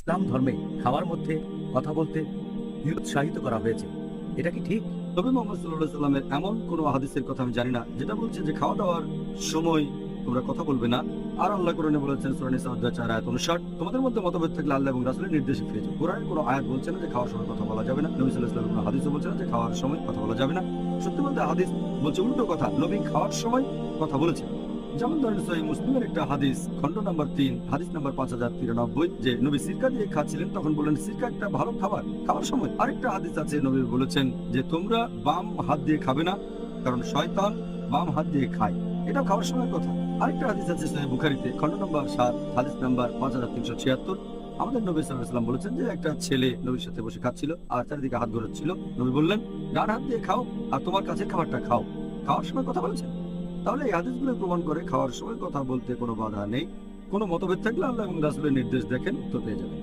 ইসলাম ধর্মে খাওয়ার মধ্যে কথা বলতে নিরুৎসাহিত করা হয়েছে, এটা কি ঠিক? নবী মোহাম্মদ সাল্লাল্লাহু আলাইহি সাল্লামের এমন কোন হাদিসের কথা আমি জানি না যেটা বলছে যে খাওয়া দাওয়ার সময় তোমরা কথা বলবে না। আর আল্লাহ কোরআনে বলেছেন সূরা নিসা অধ্যায় 4 আয়াত 59, তোমাদের মধ্যে মতভেদ থাকলে আল্লাহ এবং রাসূলের নির্দেশে ফিরে যাও। কোরআনে কোনো আয়াত বলছে না যে খাওয়ার সময় কথা বলা যাবে না। নবী সাল্লাল্লাহু আলাইহি ওয়াসাল্লাম হাদিসও বলছে না যে খাওয়ার সময় কথা বলা যাবে না। সত্যি বলতে হাদিস বলছে উল্টো কথা, নবী খাওয়ার সময় কথা বলেছেন। যেমন ধরেন সহিহ মুসলিমের একটা হাদিস, খণ্ড নাম্বার 3, হাদিস নাম্বার 5093, যে নবী সিরকা দিয়ে খাচ্ছিলেন, তখন বললেন সিরকা একটা ভালো খাবার খাওয়ার সময়। আরেকটা হাদিস আছে, নবী বলেছেন যে তোমরা বাম হাত দিয়ে খাবে না, কারণ শয়তান বাম হাত দিয়ে খায়, এটা খাওয়ার সময় কথা। আরেকটা হাদিস আছে সহিহ বুখারীতে, খণ্ড নাম্বার 7, হাদিস নাম্বার 5376, আমাদের নবী সাল্লাল্লাহু আলাইহি ওয়াসাল্লাম বলেছেন যে একটা ছেলে নবীর সাথে বসে খাচ্ছিল আর চারিদিকে হাত ঘোরাচ্ছিল। নবী বললেন ডান হাত দিয়ে খাও আর তোমার কাছে খাবারটা খাও, খাওয়ার সময় কথা বলেছেন। তাহলে এই হাদিসগুলো প্রমাণ করে খাওয়ার সময় কথা বলতে কোনো বাধা নেই। কোনো মতভেদ থাকলে আল্লাহ এবং রাসূলের নির্দেশ দেখেন, উত্তর পেয়ে যাবেন।